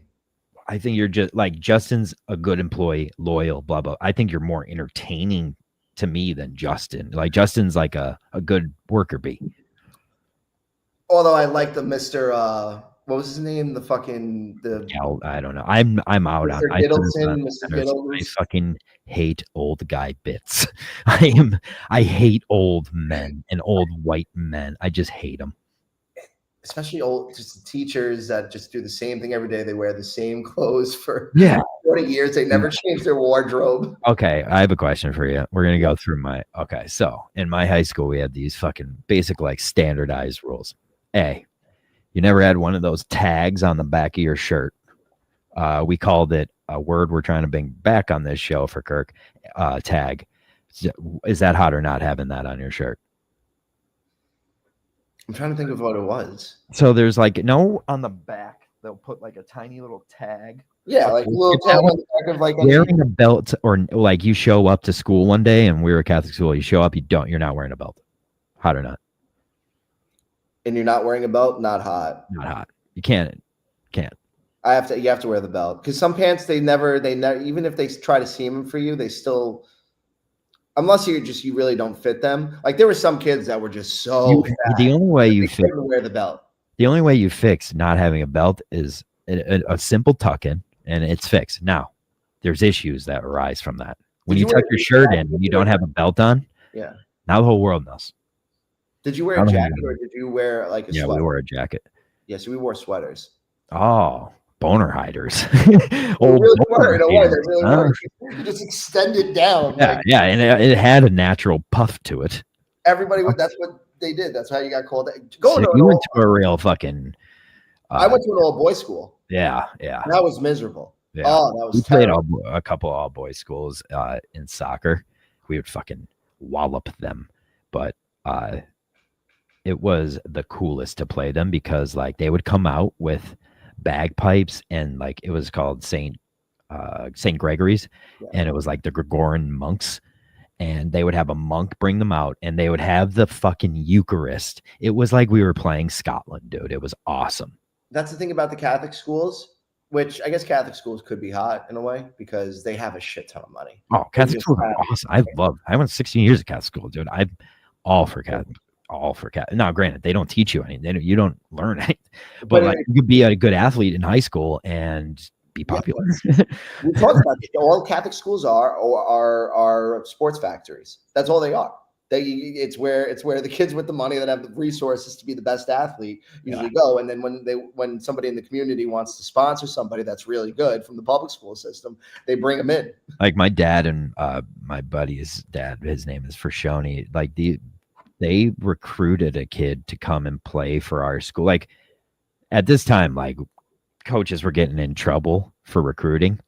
I think you're just like Justin's a good employee, loyal, blah blah. I think you're more entertaining to me than Justin. Like Justin's like a good worker bee. Although I like the Mr. What was his name? I don't know. I'm out Mr. on Gittleton, Mr. Gittleton. I fucking hate old guy bits. I hate old men and old white men. I just hate them. Especially just teachers that just do the same thing every day. They wear the same clothes for 40 years. They never change their wardrobe. Okay, I have a question for you. We're going to go through so in my high school, we had these fucking basic like standardized rules. A, you never had one of those tags on the back of your shirt. We called it a word we're trying to bring back on this show for Kirk, tag. Is that hot or not having that on your shirt? I'm trying to think of what it was. So there's like on the back they'll put like a tiny little tag. Yeah, like a little tag on the back of like wearing a belt, or like you show up to school one day and we were a Catholic school. You show up, you're not wearing a belt. Hot or not? And you're not wearing a belt, not hot. Not hot. You can't. You have to wear the belt because some pants they never even if they try to seam them for you, they still. Unless you really don't fit them. Like there were some kids that were just so fat. The only way you wear the belt. The only way you fix not having a belt is a simple tuck in, and it's fixed. Now, there's issues that arise from that. When you tuck your shirt in and you don't have a belt on, yeah. Now the whole world knows. Did you wear a jacket or did you wear like a sweater? Yeah, we wore a jacket. Yes, we wore sweaters. Oh, boner hiders. Really were, in a way, they really were. You just extended down. Yeah, and it had a natural puff to it. Everybody would. That's what they did. That's how you got called. You went to a real fucking. I went to an all boys school. Yeah. That was miserable. Yeah. Oh, that was. We played a couple all boys schools in soccer. We would fucking wallop them, but it was the coolest to play them because like they would come out with bagpipes and like it was called Saint Gregory's, and it was like the Gregorian monks, and they would have a monk bring them out and they would have the fucking Eucharist. It was like we were playing Scotland, dude. It was awesome. That's the thing about the Catholic schools, which I guess Catholic schools could be hot in a way because they have a shit ton of money. Oh, Catholic schools are awesome. I went 16 years of Catholic school, dude. I'm all for Catholic. Now, granted, they don't teach you anything. You don't learn anything. But like, you could be a good athlete in high school and be popular. We talked about it. All Catholic schools are sports factories. That's all they are. It's where the kids with the money that have the resources to be the best athlete usually go. And then when somebody in the community wants to sponsor somebody that's really good from the public school system, they bring them in. Like my dad and my buddy's dad, his name is Frashoni. Like they recruited a kid to come and play for our school. Like at this time, like coaches were getting in trouble for recruiting.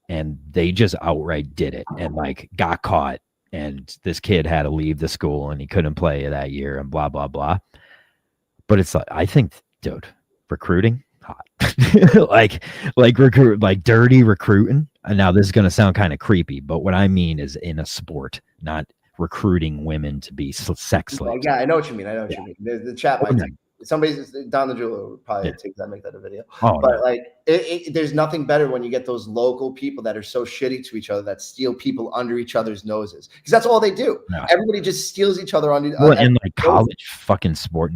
And they just outright did it and like got caught. And this kid had to leave the school and he couldn't play that year and blah, blah, blah. But it's like, I think, dude, recruiting, hot. like dirty recruiting. And now this is going to sound kind of creepy, but what I mean is in a sport, not recruiting women to be sex slaves. Yeah, I know what you mean. You mean. The chat might take, somebody's Don the Jeweler would probably make that a video. But like, there's nothing better when you get those local people that are so shitty to each other that steal people under each other's noses, because that's all they do. Yeah. Everybody just steals each other under. Well, in like college fucking sport,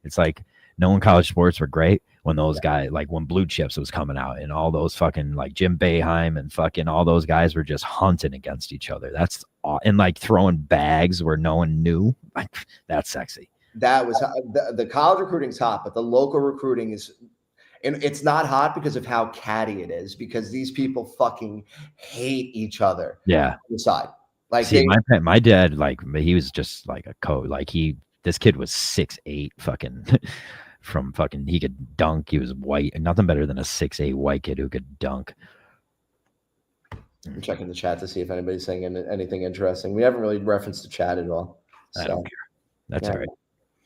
it's like no one college sports were great when those guys, like when Blue Chips was coming out and all those fucking like Jim Boeheim and fucking all those guys were just hunting against each other. That's and like throwing bags where no one knew. Like that's sexy. That was the college recruiting's hot, but the local recruiting is, and it's not hot because of how catty it is, because these people fucking hate each other. Yeah. On the side. Like my dad, like he was just like a coach. Like this kid was 6'8", fucking from fucking, he could dunk. He was white, nothing better than a 6'8" white kid who could dunk. I'm checking the chat to see if anybody's saying anything interesting. We haven't really referenced the chat at all. So. I don't care. That's all right.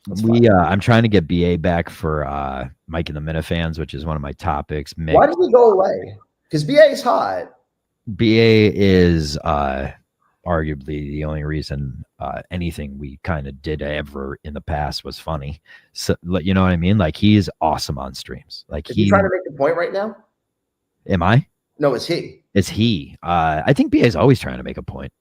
I'm trying to get BA back for Mike and the Minifans, which is one of my topics. Mick, why did he go away? Because BA is hot. BA is arguably the only reason anything we kind of did ever in the past was funny. So you know what I mean? Like he is awesome on streams. Like he's trying to make the point right now. Am I? No, it's he. It's he. I think BA is always trying to make a point.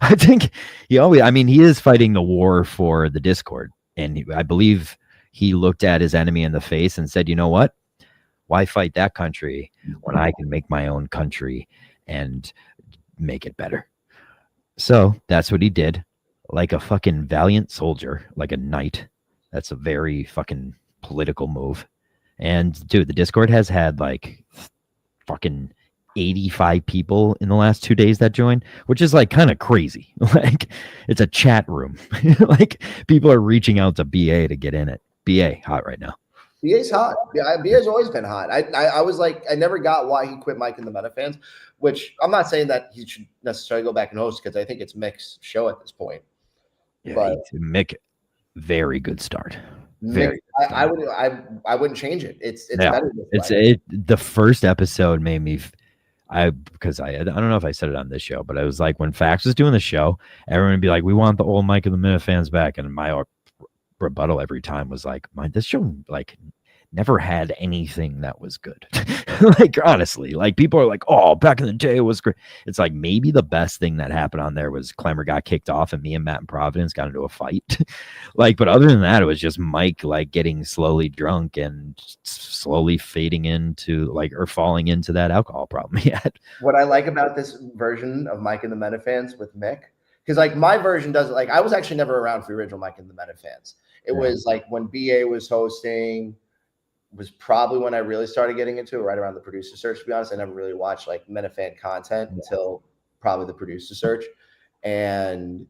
I think he is fighting the war for the Discord. And I believe he looked at his enemy in the face and said, you know what? Why fight that country when I can make my own country and make it better? So that's what he did. Like a fucking valiant soldier, like a knight. That's a very fucking political move. And dude, the Discord has had like fucking 85 people in the last 2 days that joined, which is like kind of crazy. Like it's a chat room. Like people are reaching out to BA to get in it. BA hot right now. BA's hot. Yeah, BA's always been hot. I was like, I never got why he quit Mike and the Metafans, which I'm not saying that he should necessarily go back and host, because I think it's Mick's show at this point. Yeah, but Mick, very good start. Very. I wouldn't change it. It's better. The first episode made me. Because I don't know if I said it on this show, but I was like, when Fax was doing the show, everyone would be like, we want the old Mike and the Minifans back. And my rebuttal every time was like, this show like never had anything that was good. Like honestly, like people are like, oh, back in the day it was great. It's like maybe the best thing that happened on there was Clemmer got kicked off and me and Matt in Providence got into a fight. Like, but other than that, it was just Mike like getting slowly drunk and slowly fading into like, or falling into that alcohol problem he had. What I like about this version of Mike and the Metafans with Mick, because like my version does, like I was actually never around for the original Mike and the Metafans. It was like when BA was hosting, was probably when I really started getting into it, right around the producer search. To be honest, I never really watched like Metafan content until probably the producer search. And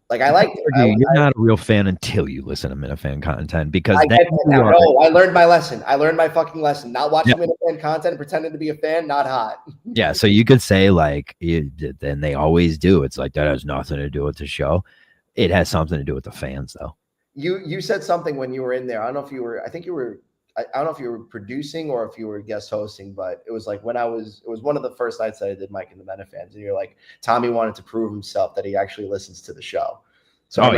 like I like you're not a real fan until you listen to Minifan content, because I learned my lesson. I learned my fucking lesson. Not watching Minifan content and pretending to be a fan, not hot. Yeah, so you could say like then they always do. It's like that has nothing to do with the show. It has something to do with the fans, though. You said something when you were in there. I don't know if you were. I don't know if you were producing or if you were guest hosting, but it was like it was one of the first nights that I did Mike and the Metafans, and you're like, Tommy wanted to prove himself that he actually listens to the show. So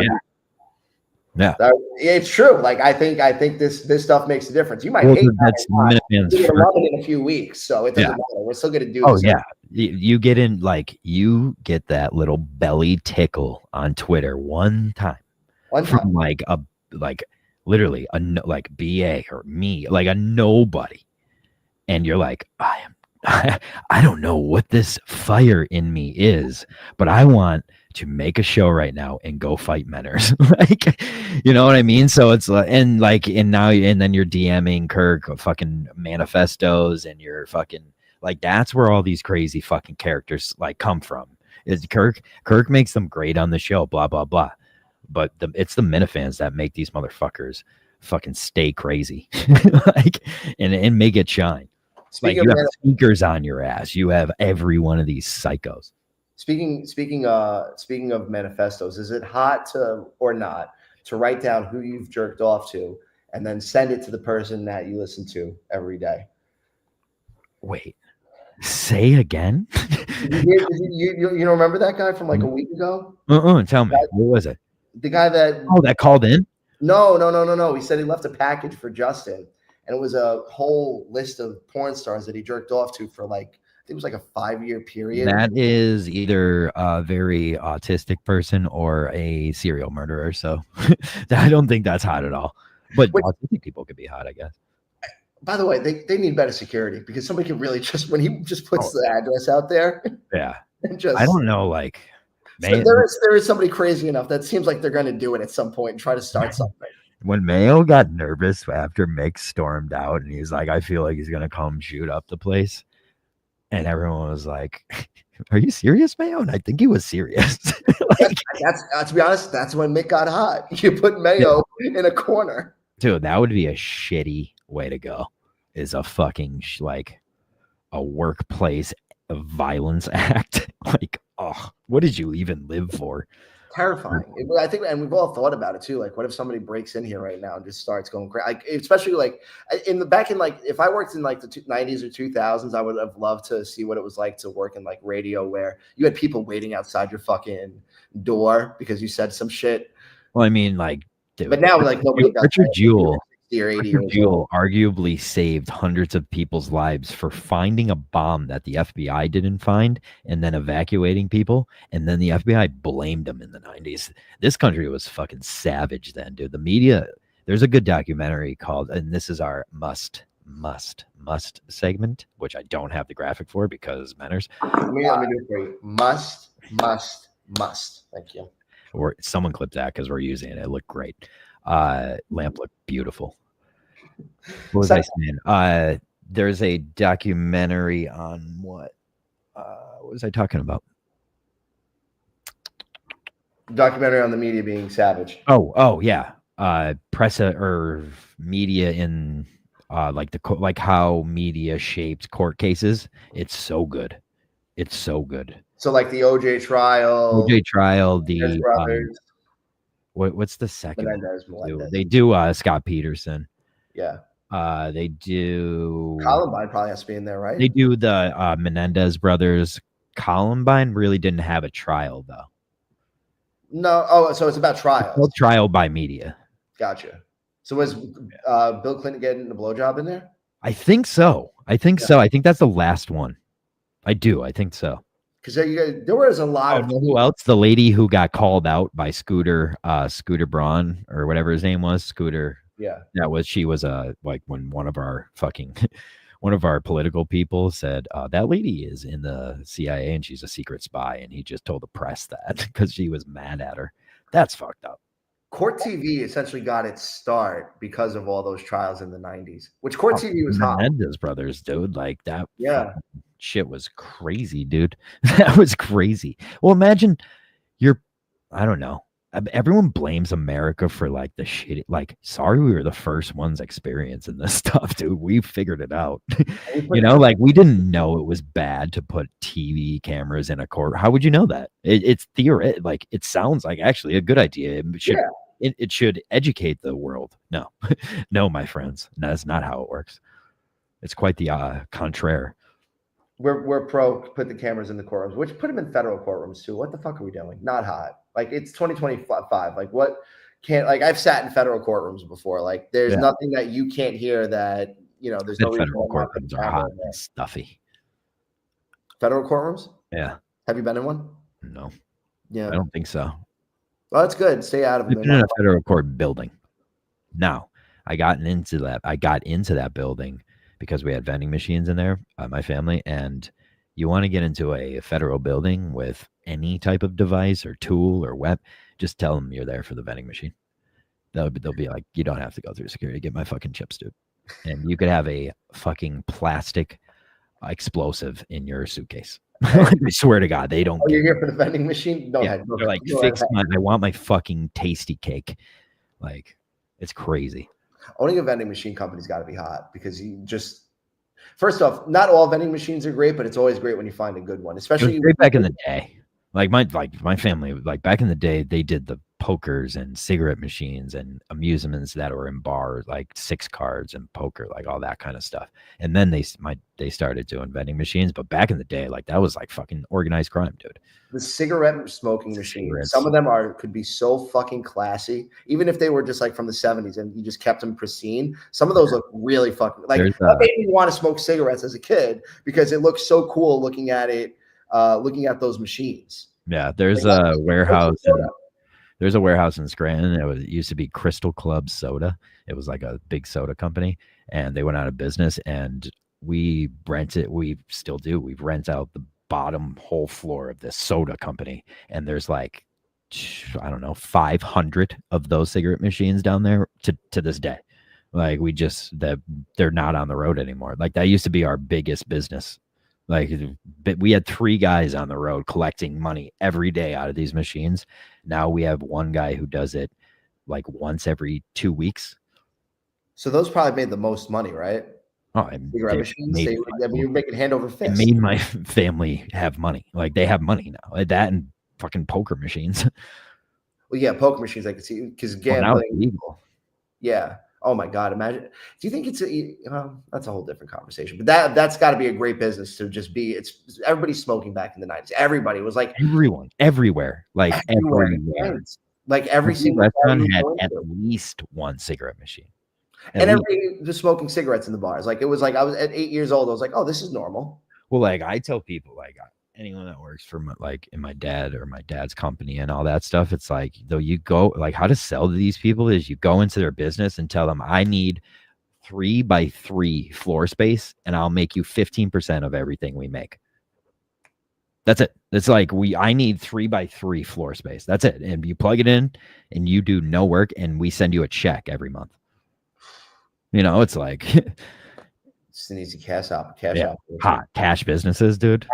it's true. Like I think this stuff makes a difference. You might hate that. You're gonna love it in a few weeks, so it doesn't matter. We're still gonna do. Oh yeah, you get in you get that little belly tickle on Twitter one time from like literally like BA or me, like a nobody, and you're like, I don't know what this fire in me is, but I want to make a show right now and go fight Menners. Like, you know what I mean? So it's like, and then you're DMing Kirk fucking manifestos, and you're fucking like, that's where all these crazy fucking characters like come from. Is Kirk makes them great on the show, blah blah blah. But it's the Minifans that make these motherfuckers fucking stay crazy, like, and make it shine. Like, you have speakers on your ass. You have every one of these psychos. Speaking of manifestos, is it hot or not to write down who you've jerked off to and then send it to the person that you listen to every day? Wait, say it again. You don't remember that guy from like a week ago? Tell me, what was it? The guy that called in? No. He said he left a package for Justin, and it was a whole list of porn stars that he jerked off to for like, I think it was like a 5-year period. That is either a very autistic person or a serial murderer. So I don't think that's hot at all. But autistic people could be hot, I guess. By the way, they need better security, because somebody can really just, when he just puts the address out there. Yeah. I don't know, like. So there is somebody crazy enough that seems like they're going to do it at some point and try to start something. When Mayo got nervous after Mick stormed out, and he's like, I feel like he's going to come shoot up the place. And everyone was like, are you serious, Mayo? And I think he was serious. Like, that's to be honest, that's when Mick got hot. You put Mayo in a corner. Dude, that would be a shitty way to go. Is a fucking like a workplace violence act. Like, oh, what did you even live for? Terrifying. I think, and we've all thought about it too. Like, what if somebody breaks in here right now and just starts going crazy? Like, especially like back in like, if I worked in like the 90s or 2000s, I would have loved to see what it was like to work in like radio, where you had people waiting outside your fucking door because you said some shit. Well, I mean, like, dude, but now like nobody got Richard Jewell. Richard Jewell arguably saved hundreds of people's lives for finding a bomb that the FBI didn't find and then evacuating people. And then the FBI blamed him in the 90s. This country was fucking savage then, dude. The media, there's a good documentary called, and this is our must segment, which I don't have the graphic for because Manners. Let me do it for you. Must. Thank you. Or someone clipped that because we're using it. It looked great. Lamp looked beautiful. What was I saying? There's a documentary on what was I talking about? Documentary on the media being savage. Oh yeah. Press or media in like how media shaped court cases. It's so good. So like the OJ trial. The what's the second? Melendez. They do Scott Peterson. Yeah. They do Columbine probably has to be in there, right? They do the Menendez brothers. Columbine really didn't have a trial though. No. Oh, so it's about trials. It's trial by media. Gotcha. So was Bill Clinton getting the blowjob in there? I think so. I think that's the last one. I think so. Because there was a lot of who else? The lady who got called out by Scooter Braun or whatever his name was, Scooter. Yeah, she was like when one of our political people said that lady is in the CIA and she's a secret spy, and he just told the press that because she was mad at her. That's fucked up. Court TV essentially got its start because of all those trials in the 90s, which Court TV was hot. Menendez brothers, dude, like that. Yeah. Shit was crazy, dude. That was crazy. Well, imagine I don't know. Everyone blames America for like the shit. Like, sorry, we were the first ones experiencing this stuff, dude. We figured it out. Like we didn't know it was bad to put TV cameras in a court. How would you know that? It's theoretic. Like, it sounds like actually a good idea. It should educate the world. No, no, my friends, that's not how it works. It's quite the contraire. We're pro put the cameras in the courtrooms, which put them in federal courtrooms too. What the fuck are we doing? Not hot. Like, it's 2025. Like, what can't, like, I've sat in federal courtrooms before. Like, there's nothing that you can't hear that, there's no federal courtrooms are hot and stuffy. Federal courtrooms? Yeah. Have you been in one? No. Yeah. I don't think so. Well, that's good. Stay out of them. I've been in a federal court building. Now, I got into that building because we had vending machines in there, my family, and you want to get into a federal building with any type of device or tool or web, just tell them you're there for the vending machine. They'll be like, you don't have to go through security. Get my fucking chips, dude. And you could have a fucking plastic explosive in your suitcase. I swear to God, they don't. You're here for the vending machine? No, yeah, they're like, I want my fucking tasty cake. Like, it's crazy. Owning a vending machine company's got to be hot because you just. First off, not all vending machines are great, but it's always great when you find a good one, especially back in the day. Like my family, like back in the day, they did the pokers and cigarette machines and amusements that were in bars, like 6 cards and poker, like all that kind of stuff. And then they started doing vending machines. But back in the day, like that was like fucking organized crime, dude. The cigarette smoking machines, some of them could be so fucking classy, even if they were just like from the 70s and you just kept them pristine. Some of those look really fucking like that made me want to smoke cigarettes as a kid because it looks so cool looking at it. Looking at those machines. Yeah, there's a warehouse. There's a warehouse in Scranton. It used to be Crystal Club Soda. It was like a big soda company, and they went out of business. And we rent it. We still do. We rent out the bottom whole floor of this soda company, and there's like, I don't know, 500 of those cigarette machines down there to this day. Like they're not on the road anymore. Like that used to be our biggest business. Like we had 3 guys on the road collecting money every day out of these machines. Now we have 1 guy who does it like once every 2 weeks. So those probably made the most money, right? Oh, you're making hand over fist. It made my family have money. Like they have money now. That and fucking poker machines. Well, yeah, poker machines I can see because gambling. Now it's illegal. Yeah. Oh my God! Imagine. Do you think it's that's a whole different conversation? But that's got to be a great business to just be. It's everybody's smoking back in the 90s. Everybody was like everyone, everywhere, like everywhere. Like every single restaurant had at least 1 cigarette machine, and everybody was smoking cigarettes in the bars. Like it was like I was at 8 years old. I was like, oh, this is normal. Well, like I tell people, like anyone that works for my dad's company and all that stuff, it's like though you go like how to sell to these people is you go into their business and tell them I need 3x3 floor space and I'll make you 15% of everything we make. That's it. It's like I need 3x3 floor space. That's it. And you plug it in and you do no work and we send you a check every month. You know, it's like it's an easy cash out. Hot cash businesses, dude.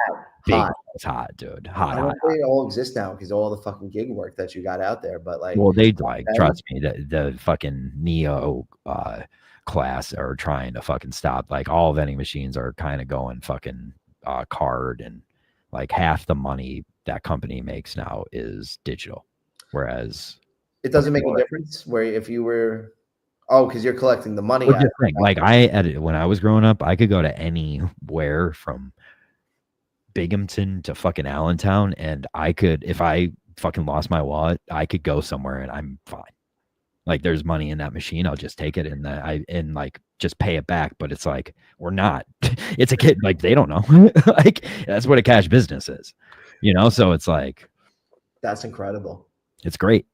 It's hot, dude. Hot. They all exist now because all the fucking gig work that you got out there. But like, well, they like trust me. The fucking neo class are trying to fucking stop. Like all vending machines are kind of going fucking card, and like half the money that company makes now is digital, whereas it doesn't make a difference. Where if you were. Oh, because you're collecting the money. Like when I was growing up, I could go to anywhere from Binghamton to fucking Allentown, and I could, if I fucking lost my wallet, I could go somewhere and I'm fine. Like there's money in that machine, I'll just take it and like just pay it back. But it's like we're not. It's a kid. Like they don't know. Like that's what a cash business is, you know. So it's like that's incredible. It's great.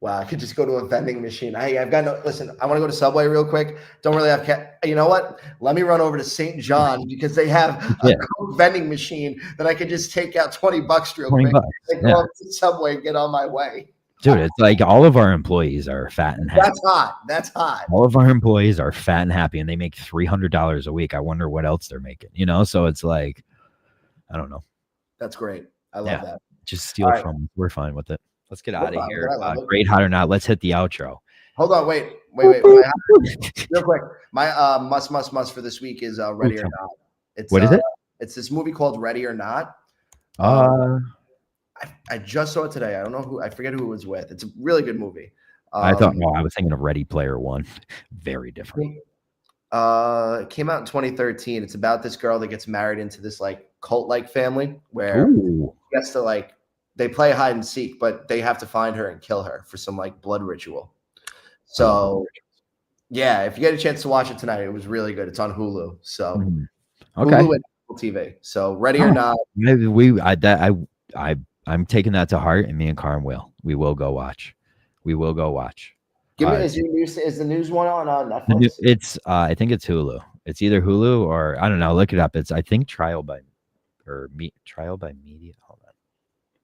Wow, I could just go to a vending machine. I've got no. Listen, I want to go to Subway real quick. Don't really have you know what? Let me run over to St. John because they have a vending machine that I could just take out $20 real quick. And go up to Subway and get on my way. Dude, it's like all of our employees are fat and happy. That's hot. All of our employees are fat and happy, and they make $300 a week. I wonder what else they're making. You know, so it's like, I don't know. That's great. I love that. Just steal from them. We're fine with it. Let's get out of here. Great, hot or not. Let's hit the outro. Hold on, wait. Real quick. My must for this week is Ready or Not. What is it? It's this movie called Ready or Not. I just saw it today. I don't know who. I forget who it was with. It's a really good movie. I was thinking of Ready Player One. Very different. It came out in 2013. It's about this girl that gets married into this like cult-like family where she gets to like. They play hide and seek, but they have to find her and kill her for some like blood ritual. So, yeah, if you get a chance to watch it tonight, it was really good. It's on Hulu. So, Hulu and Apple TV. So, Ready or Not. Maybe I'm taking that to heart, and me and Karim will. We will go watch. Is the news one on Netflix? It's I think it's Hulu. It's either Hulu or I don't know. Look it up. It's I think Trial by Media. Hold on.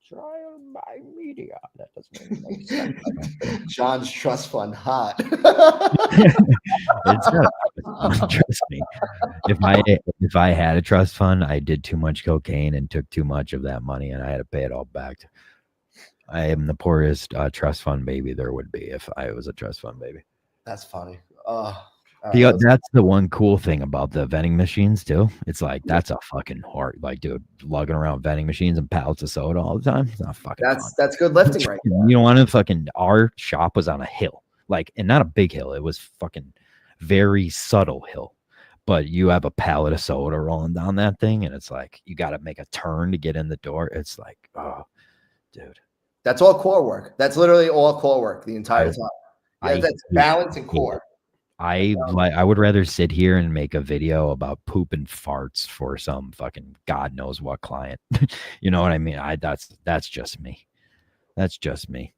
trial by media. That doesn't make sense. John's trust fund hot. It's not. Trust me. If I had a trust fund, I did too much cocaine and took too much of that money, and I had to pay it all back. I am the poorest trust fund baby there would be if I was a trust fund baby. That's funny. That's the one cool thing about the vending machines too. It's like that's a fucking hard, like, dude, lugging around vending machines and pallets of soda all the time. It's not fucking. That's good lifting, right there. You know, on a fucking, our shop was on a hill, like, and not a big hill. It was fucking very subtle hill, but you have a pallet of soda rolling down that thing, and it's like you got to make a turn to get in the door. It's like, oh, dude, that's all core work. That's literally all core work the entire time. Yeah, that's balance and core. I would rather sit here and make a video about poop and farts for some fucking God knows what client. You know what I mean? That's just me. That's just me.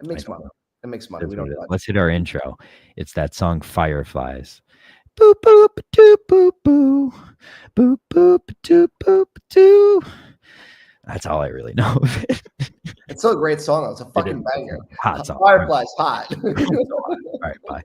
It makes money. It makes money. Let's hit our intro. It's that song Fireflies. Boop boop doo boop boo. Boop boop doo boop doo. That's all I really know of it. It's still a great song. It's a fucking banger. Hot song. Fireflies hot. All right, bye.